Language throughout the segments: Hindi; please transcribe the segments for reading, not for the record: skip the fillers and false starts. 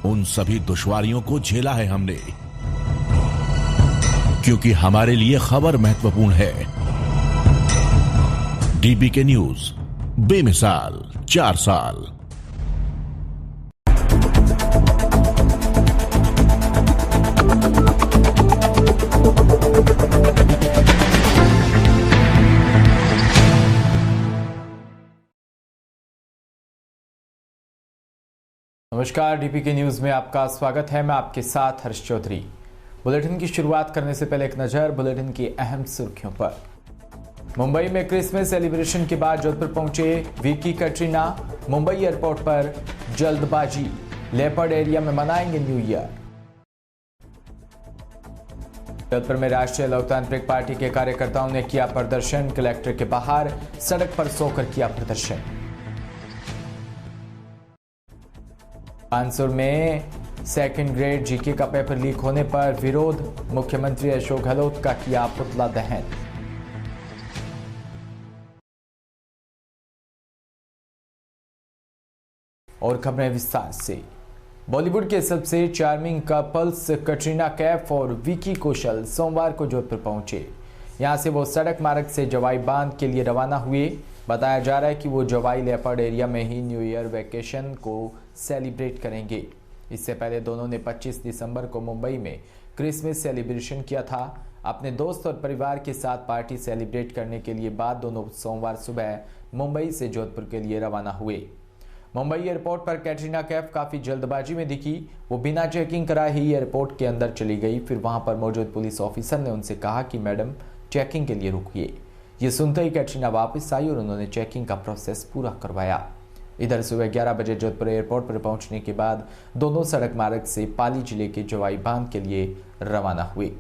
उन सभी दुश्वारियों को झेला है हमने, क्योंकि हमारे लिए खबर महत्वपूर्ण है। डीपीके न्यूज, बेमिसाल 4 साल। नमस्कार, डीपीके न्यूज में आपका स्वागत है। मैं आपके साथ हर्ष चौधरी। बुलेटिन की शुरुआत करने से पहले एक नजर बुलेटिन की अहम सुर्खियों पर। मुंबई में क्रिसमस सेलिब्रेशन के बाद जोधपुर पहुंचे विकी कैटरीना। मुंबई एयरपोर्ट पर जल्दबाजी, लेपर्ड एरिया में मनाएंगे न्यू ईयर। जोधपुर में राष्ट्रीय लोकतांत्रिक पार्टी के कार्यकर्ताओं ने किया प्रदर्शन। कलेक्टर के बाहर सड़क पर सोकर किया प्रदर्शन। कानपुर में सेकंड ग्रेड जीके का पेपर लीक होने पर विरोध। मुख्यमंत्री अशोक गहलोत का किया पुतला दहन। और खबरें विस्तार से। बॉलीवुड के सबसे चार्मिंग कपल्स कैटरीना कैफ और विकी कौशल सोमवार को जोधपुर पहुंचे। यहां से वो सड़क मार्ग से जवाई बांध के लिए रवाना हुए। बताया जा रहा है कि वो जवाई लेपर्ड एरिया में ही न्यू ईयर वेकेशन को सेलिब्रेट करेंगे। इससे पहले दोनों ने 25 दिसंबर को मुंबई में क्रिसमस सेलिब्रेशन किया था। अपने दोस्त और परिवार के साथ पार्टी सेलिब्रेट करने के लिए बाद दोनों सोमवार सुबह मुंबई से जोधपुर के लिए रवाना हुए। मुंबई एयरपोर्ट पर कैटरीना कैफ काफी जल्दबाजी में दिखी। वो बिना चेकिंग कराए ही एयरपोर्ट के अंदर चली गई। फिर वहां पर मौजूद पुलिस ऑफिसर ने उनसे कहा कि मैडम चेकिंग के लिए रुकिए। ये सुनते ही कैटरीना वापस आई और उन्होंने चेकिंग का प्रोसेस पूरा करवाया। इधर सुबह 11 बजे जोधपुर एयरपोर्ट पर पहुंचने के बाद दोनों सड़क मार्ग से पाली जिले के जवाई बांध के लिए रवाना हुए।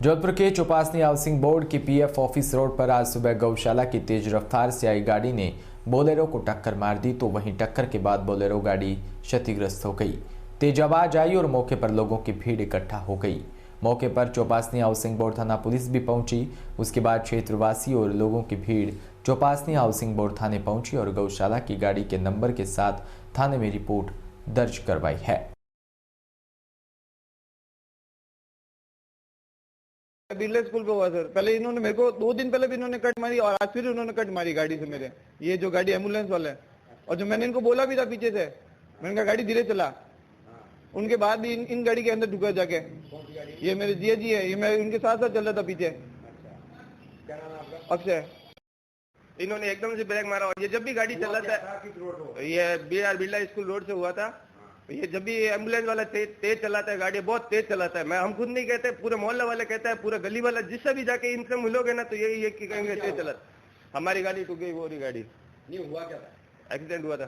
जोधपुर के चौपासनी हाउसिंग बोर्ड के पीएफ ऑफिस रोड पर आज सुबह गौशाला की तेज रफ्तार से आई गाड़ी ने बोलेरो को टक्कर मार दी, तो वहीं टक्कर के बाद बोलेरो गाड़ी क्षतिग्रस्त हो गई। तेज आवाज आई और मौके पर लोगों की भीड़ इकट्ठा हो गई। मौके पर चौपासनी हाउसिंग बोर्ड थाना पुलिस भी पहुंची। उसके बाद क्षेत्रवासी और लोगों की भीड़ चौपासनी हाउसिंग बोर्ड थाने पहुंची और गौशाला की गाड़ी के नंबर के साथ थाने में रिपोर्ट दर्ज करवाई है। बिरला स्कूल पे हुआ सर। पहले इन्होंने मेरे को 2 दिन पहले भी इन्होंने कट मारी और आज फिर उन्होंने कट मारी गाड़ी से मेरे, ये जो गाड़ी एम्बुलेंस वाला है। और जो मैंने इनको बोला भी था पीछे से, मैंने कहा गाड़ी धीरे चला, उनके बाद भी इन गाड़ी के अंदर ढुका जाके। ये मेरे जिया जी है, ये मैं उनके साथ साथ चल रहा था पीछे। क्या नाम है आपका? अक्षय। इन्होंने एकदम से ब्रेक मारा और ये जब भी गाड़ी चलाता है, ये बिरला स्कूल रोड से हुआ था। ये जब भी एम्बुलेंस वाला तेज चलाता है, गाड़ी बहुत तेज चलाता है। मैं हम खुद नहीं कहते, पूरे मोहल्ला वाले कहता है, पूरा गली वाला जिससे भी जाके इनसे मिलोगे ना तो यही कहेंगे तेज चलाता। हमारी गाड़ी टूट गई, वो गाड़ी नहीं। हुआ क्या था? एक्सीडेंट हुआ था।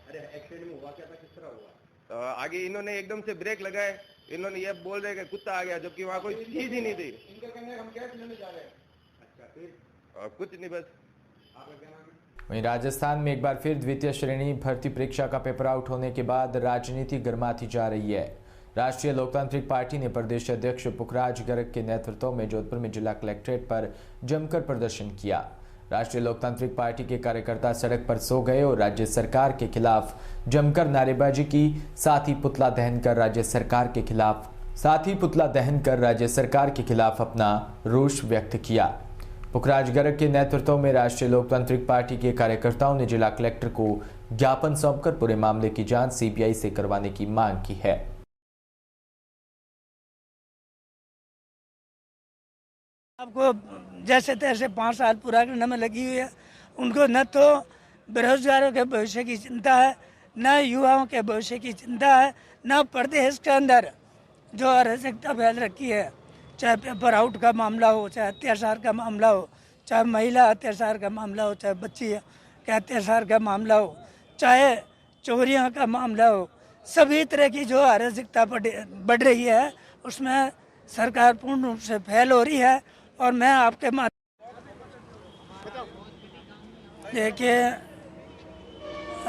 अरे एक्सीडेंट में हुआ क्या था, किस तरह हुआ? आगे इन्होंने एकदम से ब्रेक लगाए। इन्होंने ये बोल रहे कि कुत्ता आ गया, जबकि वहाँ कोई चीज ही नहीं थी। इनका कहना है हम क्या लेने जा रहे हैं। अच्छा, फिर कुछ नहीं, बस। आपका क्या नाम है? वहीं राजस्थान में एक बार फिर द्वितीय श्रेणी भर्ती परीक्षा का पेपर आउट होने के बाद राजनीति गर्माती जा रही है। राष्ट्रीय लोकतांत्रिक पार्टी ने प्रदेश अध्यक्ष पुखराज गर्ग के नेतृत्व में जोधपुर में जिला कलेक्ट्रेट पर जमकर प्रदर्शन किया। राष्ट्रीय लोकतांत्रिक पार्टी के कार्यकर्ता सड़क पर सो गए और राज्य सरकार के खिलाफ जमकर नारेबाजी की। साथ ही पुतला दहन कर राज्य सरकार के खिलाफ अपना रोष व्यक्त किया। पुखराज गर्ग के नेतृत्व में राष्ट्रीय लोकतांत्रिक पार्टी के कार्यकर्ताओं ने जिला कलेक्टर को ज्ञापन सौंपकर पूरे मामले की जांच सीबीआई से करवाने की मांग की है। आपको जैसे तैसे 5 साल पूरा करने में लगी हुई है। उनको न तो बेरोजगारों के भविष्य की चिंता है, न युवाओं के भविष्य की चिंता है, न प्रदेश के अंदर जो अराजकता फैल रखी है, चाहे पेपर आउट का मामला हो, चाहे अत्याचार का मामला हो, चाहे महिला अत्याचार का मामला हो, चाहे बच्ची के अत्याचार का मामला हो, चाहे चोरियों का मामला हो, सभी तरह की जो अराजकता बढ़ रही है उसमें सरकार पूर्ण रूप से फेल हो रही है। और मैं आपके देखिए,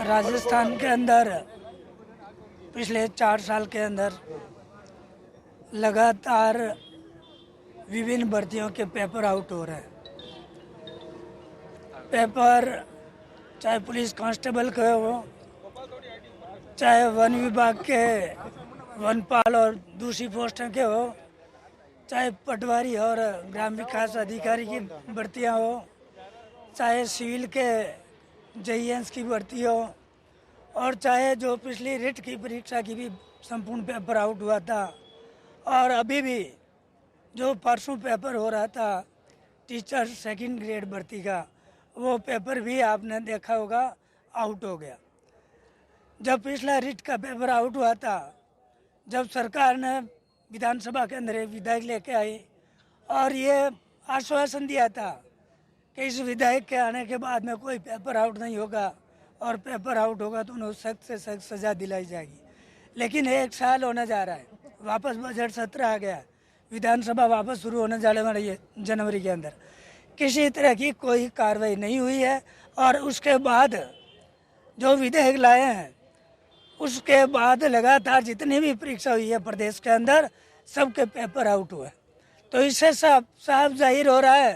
राजस्थान के अंदर पिछले 4 साल के अंदर लगातार विभिन्न भर्तियों के पेपर आउट हो रहे हैं। पेपर चाहे पुलिस कांस्टेबल के हो, चाहे वन विभाग के वनपाल और दूसरी पोस्टों के हो, चाहे पटवारी और ग्राम विकास अधिकारी की भर्तियां हो, चाहे सिविल के जेईएंस की भर्ती हो, और चाहे जो पिछली रिट की परीक्षा की भी संपूर्ण पेपर आउट हुआ था, और अभी भी जो परसों पेपर हो रहा था टीचर सेकंड ग्रेड भर्ती का, वो पेपर भी आपने देखा होगा आउट हो गया। जब पिछला रिट का पेपर आउट हुआ था, जब सरकार ने विधानसभा के अंदर एक विधेयक लेके आई और ये आश्वासन दिया था कि इस विधेयक के आने के बाद में कोई पेपर आउट नहीं होगा और पेपर आउट होगा तो उन्हें सख्त से सख्त सज़ा दिलाई जाएगी। लेकिन 1 साल होने जा रहा है, वापस बजट सत्र आ गया, विधानसभा वापस शुरू होने जाने वाली है जनवरी के अंदर, किसी तरह की कोई कार्रवाई नहीं हुई है। और उसके बाद जो विधेयक लाए हैं, उसके बाद लगातार जितनी भी परीक्षा हुई है प्रदेश के अंदर, सबके पेपर आउट हुए। तो इससे साफ जाहिर हो रहा है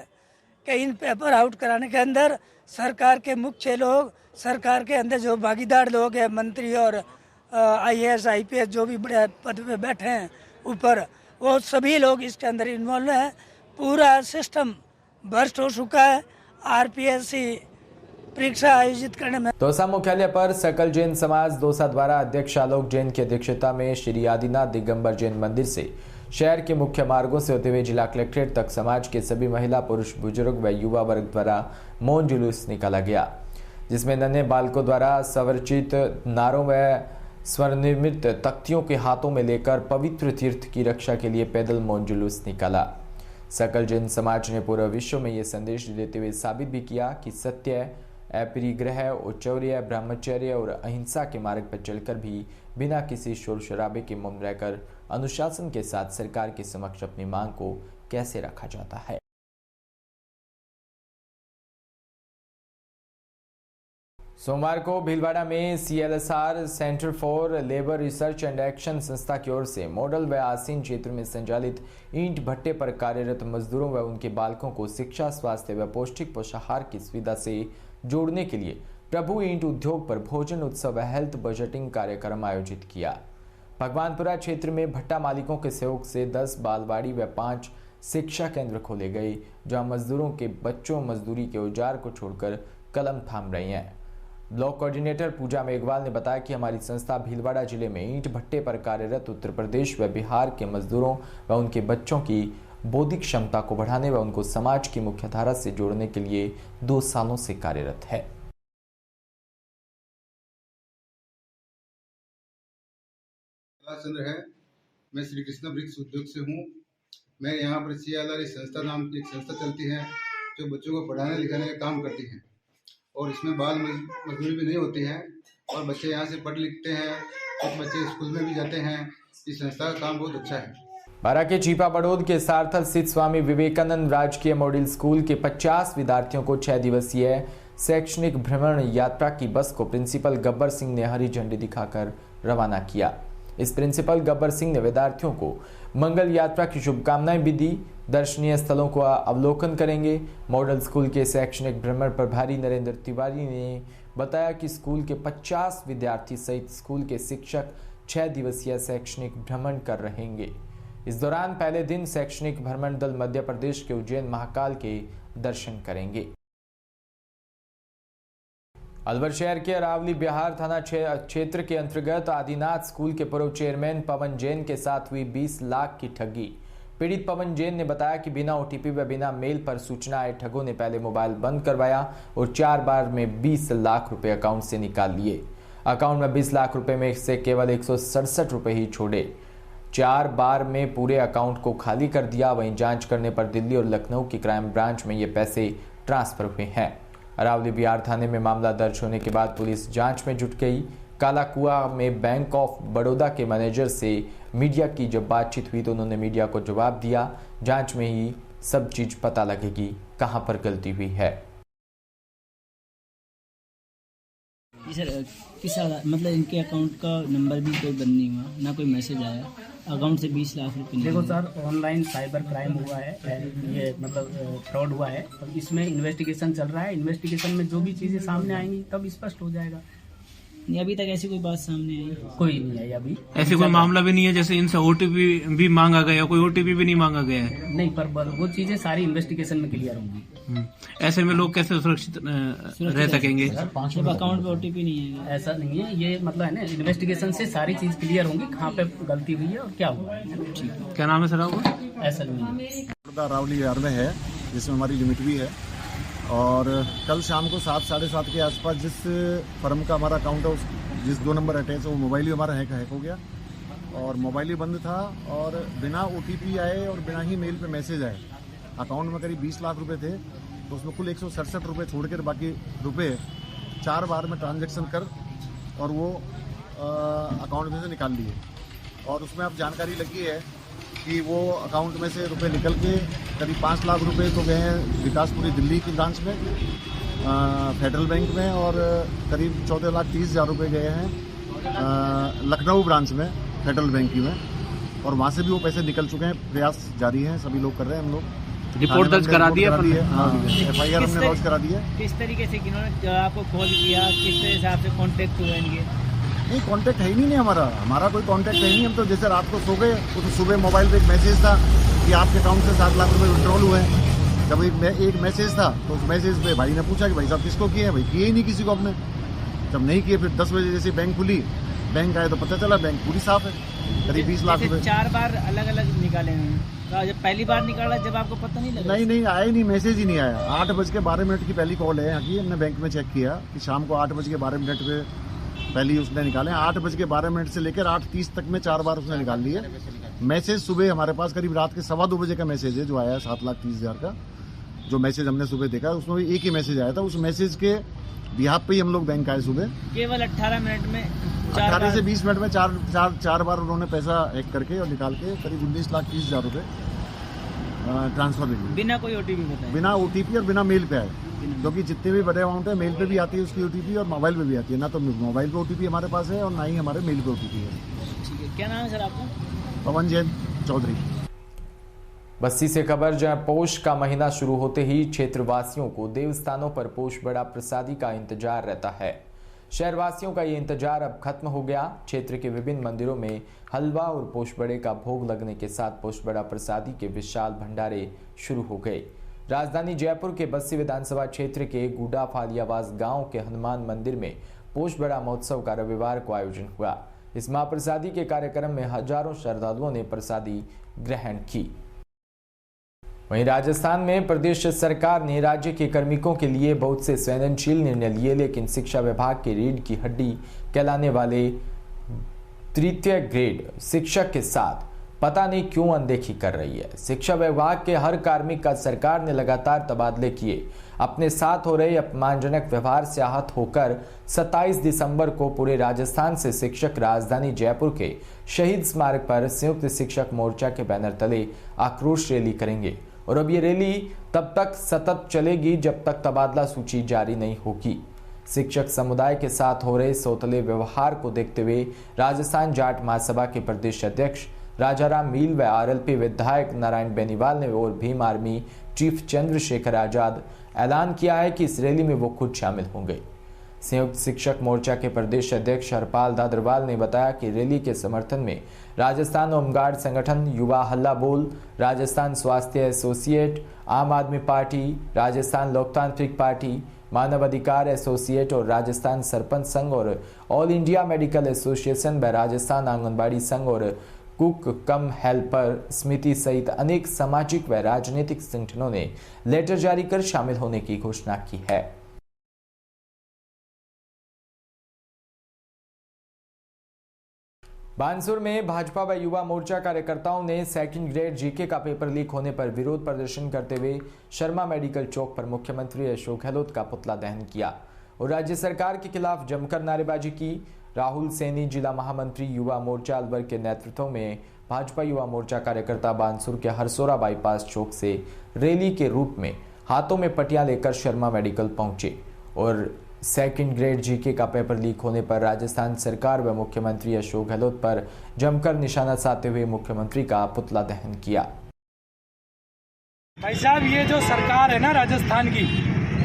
कि इन पेपर आउट कराने के अंदर सरकार के मुख्य लोग, सरकार के अंदर जो भागीदार लोग हैं, मंत्री और आईएएस आईपीएस जो भी बड़े पद पे बैठे हैं ऊपर, वो सभी लोग इसके अंदर इन्वॉल्व हैं। पूरा सिस्टम भ्रष्ट हो चुका है। आरपीएससी परीक्षा आयोजित करने में दौसा मुख्यालय पर सकल जैन समाज दौसा द्वारा अध्यक्ष आलोक जैन की अध्यक्षता में श्री आदिनाथ दिगंबर जैन मंदिर से शहर के मुख्य मार्गों से होते हुए जिला कलेक्ट्रेट तक समाज के सभी महिला, पुरुष, बुजुर्ग व युवा वर्ग द्वारा मौन जुलूस निकाला गया, जिसमें नन्हे बालकों द्वारा स्वरचित नारों व स्वनिर्मित तख्तियों के हाथों में लेकर पवित्र तीर्थ की रक्षा के लिए पैदल मौन जुलूस निकाला। सकल जैन समाज ने पूरे विश्व में ये संदेश देते हुए साबित भी किया कि सत्य, अपरिग्रह, औचौर्य, ब्रह्मचर्य और अहिंसा के मार्ग पर चलकर भी बिना किसी शोर शराबे के मौन रहकर अनुशासन के साथ सरकार के समक्ष अपनी मांग को कैसे रखा जाता है। सोमवार को भीलवाड़ा में CLSR centre for labour research and action संस्था की ओर से मॉडल व आसीन क्षेत्र में संचालित ईंट भट्टे पर कार्यरत मजदूरों व उनके बालकों को शिक्षा, स्वास्थ्य व पौष्टिक पोषाहार की सुविधा से जोड़ने के लिए प्रभु ईंट उद्योग पर भोजन उत्सव व हेल्थ बजटिंग कार्यक्रम आयोजित किया। भगवानपुरा क्षेत्र में भट्टा मालिकों के सहयोग से 10 बालवाड़ी व 5 शिक्षा केंद्र खोले गए, जहां मजदूरों के बच्चों मजदूरी के औजार को छोड़कर कलम थाम रहे हैं। ब्लॉक कोऑर्डिनेटर पूजा मेघवाल ने बताया कि हमारी संस्था भीलवाड़ा जिले में ईंट भट्टे पर कार्यरत उत्तर प्रदेश व बिहार के मजदूरों व उनके बच्चों की बौद्धिक क्षमता को बढ़ाने व उनको समाज की मुख्यधारा से जोड़ने के लिए 2 सालों से कार्यरत है। चंद्र है, मैं श्री कृष्ण वृक्ष उद्योग से हूँ। मैं यहाँ पर CLSR संस्था नाम की एक संस्था चलती है जो बच्चों को पढ़ाने लिखाने का काम करती है, और इसमें बाल मजदूरी भी नहीं होती है और बच्चे यहाँ से पढ़ लिखते हैं, कुछ बच्चे स्कूल में भी जाते हैं। इस संस्था का काम बहुत अच्छा है। बारा के चीपा बड़ौद के सार्थल स्थित स्वामी विवेकानंद राजकीय मॉडल स्कूल के 50 विद्यार्थियों को 6 दिवसीय शैक्षणिक भ्रमण यात्रा की बस को प्रिंसिपल गब्बर सिंह ने हरी झंडी दिखाकर रवाना किया। इस प्रिंसिपल गब्बर सिंह ने विद्यार्थियों को मंगल यात्रा की शुभकामनाएं भी दी। दर्शनीय स्थलों को अवलोकन करेंगे। मॉडल स्कूल के शैक्षणिक भ्रमण प्रभारी नरेंद्र तिवारी ने बताया कि स्कूल के 50 विद्यार्थी सहित स्कूल के शिक्षक 6 दिवसीय शैक्षणिक भ्रमण कर रहेंगे। इस दौरान पहले दिन शैक्षणिक भ्रमण दल मध्य प्रदेश के उज्जैन महाकाल के दर्शन करेंगे। अलवर शहर के अरावली बिहार थाना क्षेत्र के अंतर्गत आदिनाथ स्कूल के पूर्व चेयरमैन पवन जैन के साथ हुई 20 लाख की ठगी। पीड़ित पवन जैन ने बताया कि बिना OTP व बिना मेल पर सूचना आए ठगों ने पहले मोबाइल बंद करवाया और 4 बार में 20 लाख रुपए अकाउंट से निकाल लिए। अकाउंट में 20 लाख रुपए में से केवल 167 रुपए ही छोड़े। 4 बार में पूरे अकाउंट को खाली कर दिया। वहीं जांच करने पर दिल्ली और लखनऊ की क्राइम ब्रांच में ये पैसे ट्रांसफर हुए हैं। अरावली बिहार थाने में मामला दर्ज होने के बाद पुलिस जांच में जुट गई। कालाकुआ में बैंक ऑफ बड़ौदा के मैनेजर से मीडिया की जब बातचीत हुई तो उन्होंने मीडिया को जवाब दिया, जांच में ही सब चीज पता लगेगी कहां पर गलती हुई है। सर किस मतलब इनके अकाउंट का नंबर भी कोई बंद नहीं हुआ, ना कोई मैसेज आया। अकाउंट से 20 लाख रुपए। देखो सर, ऑनलाइन साइबर क्राइम हुआ है, ये मतलब फ्रॉड हुआ है और इसमें इन्वेस्टिगेशन चल रहा है। इन्वेस्टिगेशन में जो भी चीज़ें सामने आएंगी तब स्पष्ट हो जाएगा। नहीं, अभी तक ऐसी कोई बात सामने आई। कोई नहीं आई अभी। ऐसे कोई मामला भी नहीं है जैसे इनसे ओटीपी भी मांगा गया, कोई ओटीपी भी नहीं मांगा गया है? नहीं, पर वो चीजें सारी इन्वेस्टिगेशन में क्लियर होंगी। ऐसे में लोग कैसे सुरक्षित रह सकेंगे जब अकाउंट पे ओटीपी नहीं है? ऐसा नहीं है, ये मतलब है ना, इन्वेस्टिगेशन से सारी चीज क्लियर होंगी, कहाँ पे गलती हुई है और क्या हुआ है। ठीक है, क्या नाम है सर आपका? ऐसा नहीं है। रावली यार्ड में है, जिसमें हमारी लिमिट भी है। और कल शाम को 7 साढ़े 7 के आसपास जिस फर्म का हमारा अकाउंट है, जिस 2 नंबर अटैच है, वो मोबाइल ही हमारा हैक हो गया और मोबाइल ही बंद था और बिना ओटीपी आए और बिना ही मेल पे मैसेज आए। अकाउंट में करीब 20 लाख रुपए थे, तो उसमें कुल 167 रुपये छोड़ कर बाकी रुपए 4 बार में ट्रांजैक्शन कर और वो अकाउंट में से निकाल लिए। और उसमें अब जानकारी लगी है कि वो अकाउंट में से रुपए निकल के करीब 5 लाख रुपए तो गए हैं विकासपुरी दिल्ली की ब्रांच में, फेडरल बैंक में, और करीब 14,30,000 रुपए गए हैं लखनऊ ब्रांच में फेडरल बैंक की में, और वहाँ से भी वो पैसे निकल चुके हैं। प्रयास जारी है, सभी लोग कर रहे हैं। हम लोग रिपोर्ट दर्ज करा दी है, FIR हमने लॉन्च करा दी है। किस तरीके से किन्होंने आपको कॉल किया, किस हिसाब से कॉन्टेक्ट हुए इनके? नहीं, कांटेक्ट है ही नहीं हमारा कोई कांटेक्ट है ही नहीं। हम तो जैसे रात को सो गए तो सुबह मोबाइल पे एक मैसेज था कि आपके अकाउंट से 7 लाख रुपए विड्रॉल हुए हैं। जब एक मैसेज था तो उस मैसेज पे भाई ने पूछा कि भाई साहब किसको किए हैं? भाई किए ही नहीं किसी को आपने। जब नहीं किए फिर 10 बजे जैसे बैंक खुली, बैंक आए तो पता चला बैंक पूरी साफ है, करीब 20 लाख रुपए। 4 बार अलग अलग निकाले हैं, जब पहली बार निकाला जब आपको पता नहीं लगा? नहीं आया नहीं, मैसेज ही नहीं आया। 8:12 की पहली कॉल है यहाँ की, हमने बैंक में चेक किया कि शाम को 8:12 पे पहली उसने निकाले। 8:12 से लेकर 8:30 तक में 4 बार उसने निकाल लिए। मैसेज सुबह हमारे पास करीब रात के 2:15 बजे का मैसेज है जो आया है 7,30,000 का, जो मैसेज हमने सुबह देखा उसमें भी एक ही मैसेज आया था। उस मैसेज के बिहाफ पे ही हम लोग बैंक आए सुबह। केवल 18 मिनट में 18 से 20 मिनट में चार बार उन्होंने पैसा हैक करके और निकाल के करीब 19,30,000 रुपए ट्रांसफर किए, बिना कोई ओटीपी बताए, बिना ओटीपी और बिना मेल पे आए। क्योंकि जितने भी बड़े अमाउंट है मेल पे भी आती है उसकी ओटीपी और मोबाइल पे भी आती है। ना तो मोबाइल पे ओटीपी हमारे पास है और ना ही हमारे मेल पे ओटीपी है। ठीक है, क्या नाम है सर आपका? पवन जैन चौधरी। बस्ती से खबर, जहां पौष का महीना शुरू होते ही क्षेत्रवासियों को देवस्थानों पर पौष बड़ा प्रसादी का इंतजार रहता है। शहरवासियों का ये इंतजार अब खत्म हो गया। क्षेत्र के विभिन्न मंदिरों में हलवा और पौष बड़े का भोग लगने के साथ पौष बड़ा प्रसादी के विशाल भंडारे शुरू हो गए। राजधानी जयपुर के बस्ती विधानसभा क्षेत्र के गुडा फालियावास गांव के हनुमान मंदिर में पौष बड़ा महोत्सव का रविवार को आयोजन हुआ। इस महाप्रसादी के कार्यक्रम में हजारों श्रद्धालुओं ने प्रसादी ग्रहण की। वहीं राजस्थान में प्रदेश सरकार ने राज्य के कार्मिकों के लिए बहुत से संवेदनशील निर्णय लिए, लेकिन शिक्षा विभाग के रीढ़ की हड्डी कहलाने वाले तृतीय ग्रेड शिक्षक के साथ पता नहीं क्यों अनदेखी कर रही है। शिक्षा विभाग के हर कार्मिक का सरकार ने लगातार तबादले किए। अपने साथ हो रहे अपमानजनक व्यवहार से आहत होकर 27 दिसंबर को पूरे राजस्थान से शिक्षक राजधानी जयपुर के शहीद स्मारक पर संयुक्त शिक्षक मोर्चा के बैनर तले आक्रोश रैली करेंगे। और अब ये रैली तब तक सतत चलेगी जब तक तबादला सूची जारी नहीं होगी। शिक्षक समुदाय के साथ हो रहे सौतले व्यवहार को देखते हुए राजस्थान जाट महासभा के प्रदेश अध्यक्ष राजाराम मील व RLP विधायक नारायण बेनीवाल ने और भीम आर्मी चीफ चंद्रशेखर आजाद ऐलान किया है कि इस रैली में वो खुद शामिल होंगे। संयुक्त शिक्षक मोर्चा के प्रदेश अध्यक्ष हरपाल दादरवाल ने बताया कि रैली के समर्थन में राजस्थान होमगार्ड संगठन, युवा हल्ला बोल, राजस्थान स्वास्थ्य एसोसिएट, आम आदमी पार्टी, राजस्थान लोकतांत्रिक पार्टी, मानव अधिकार एसोसिएट और राजस्थान सरपंच संघ और ऑल इंडिया मेडिकल एसोसिएशन व राजस्थान आंगनबाड़ी संघ और कुक कम हेल्पर समिति सहित अनेक सामाजिक व राजनीतिक संगठनों ने लेटर जारी कर शामिल होने की घोषणा की है। बानसूर में भाजपा व युवा मोर्चा कार्यकर्ताओं ने सेकंड ग्रेड जीके का पेपर लीक होने पर विरोध प्रदर्शन करते हुए शर्मा मेडिकल चौक पर मुख्यमंत्री अशोक गहलोत का पुतला दहन किया और राज्य सरकार के खिलाफ जमकर नारेबाजी की। राहुल सैनी जिला महामंत्री युवा मोर्चा अलवर के नेतृत्व में भाजपा युवा मोर्चा कार्यकर्ता बानसूर के हरसोरा बाईपास चौक से रैली के रूप में हाथों में पटियां लेकर शर्मा मेडिकल पहुंचे और सेकंड ग्रेड जीके का पेपर लीक होने पर राजस्थान सरकार व मुख्यमंत्री अशोक गहलोत पर जमकर निशाना साधते हुए मुख्यमंत्री का पुतला दहन किया। भाई साहब, ये जो सरकार है ना राजस्थान की,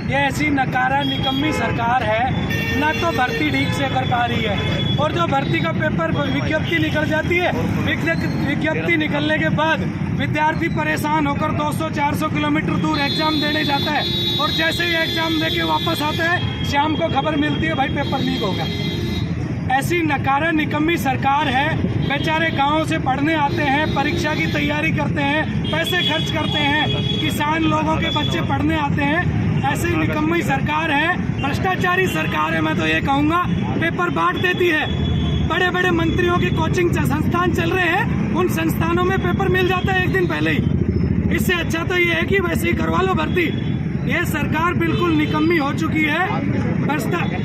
ये ऐसी नकारा निकम्मी सरकार है, ना तो भर्ती ठीक से कर पा रही है, और जो भर्ती का पेपर विज्ञप्ति निकल जाती है, विज्ञप्ति निकलने के बाद विद्यार्थी परेशान होकर 200-400 किलोमीटर दूर एग्जाम देने जाता है, और जैसे ही एग्जाम देके वापस आता है शाम को खबर मिलती है भाई पेपर लीक हो गया। ऐसी नकारा निकम्मी सरकार है। बेचारे गाँव से पढ़ने आते हैं, परीक्षा की तैयारी करते हैं, पैसे खर्च करते हैं, किसान लोगों के बच्चे पढ़ने आते हैं। ऐसी निकम्मी सरकार है, भ्रष्टाचारी सरकार है। मैं तो ये कहूँगा, पेपर बांट देती है। बड़े बड़े मंत्रियों की कोचिंग संस्थान चल रहे हैं, उन संस्थानों में पेपर मिल जाता है एक दिन पहले ही। इससे अच्छा तो ये है कि वैसे ही करवा लो भर्ती। ये सरकार बिल्कुल निकम्मी हो चुकी है।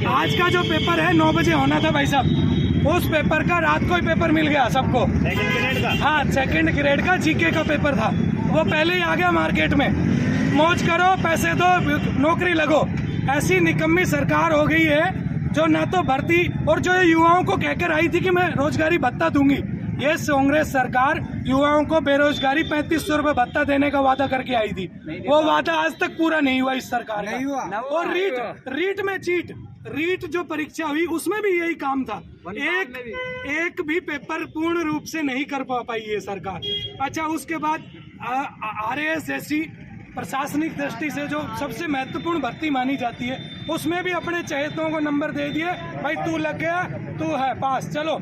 आज का जो पेपर है 9 बजे होना था भाई साहब, उस पेपर का रात को ही पेपर मिल गया सबको। सेकंड ग्रेड का? हाँ, सेकंड ग्रेड का जीके का पेपर था, वो पहले ही आ गया मार्केट में। मौज करो, पैसे दो, नौकरी लगो। ऐसी निकम्मी सरकार हो गई है जो ना तो भर्ती, और जो युवाओं को कहकर आई थी कि मैं रोजगारी भत्ता दूंगी, ये कांग्रेस सरकार युवाओं को बेरोजगारी 3500 रुपए भत्ता देने का वादा करके आई थी। वो वादा आज तक पूरा नहीं हुआ इस सरकार का। और रीट में चीट, रीट जो परीक्षा हुई उसमें भी यही काम था। एक भी पेपर पूर्ण रूप से नहीं कर पाई ये सरकार। अच्छा, उसके बाद RAS जैसी प्रशासनिक दृष्टि से जो सबसे महत्वपूर्ण भर्ती मानी जाती है, उसमें भी अपने चहेतों को नंबर दे दिए, भाई तू लग गया, तू है पास, चलो।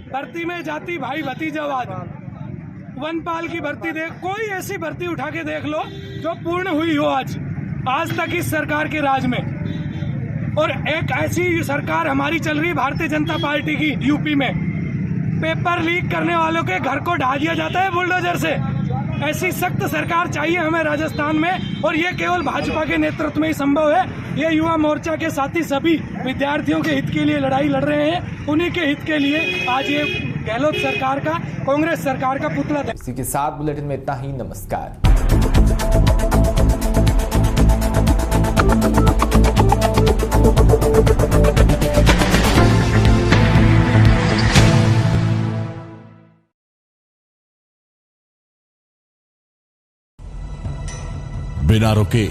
भर्ती में जाति भाई भतीजावाद, वनपाल की भर्ती देख, कोई ऐसी भर्ती उठा के देख लो जो पूर्ण हुई हो आज तक इस सरकार के राज में। और एक ऐसी सरकार हमारी चल रही भारतीय जनता पार्टी की यूपी में, पेपर लीक करने वालों के घर को ढा दिया जाता है बुलडोजर से। ऐसी सख्त सरकार चाहिए हमें राजस्थान में, और ये केवल भाजपा के नेतृत्व में ही संभव है। ये युवा मोर्चा के साथी सभी विद्यार्थियों के हित के लिए लड़ाई लड़ रहे हैं, उन्हीं के हित के लिए आज ये गहलोत सरकार का, कांग्रेस सरकार का पुतला। इसी के साथ बुलेटिन में इतना ही। नमस्कार। बिना रुके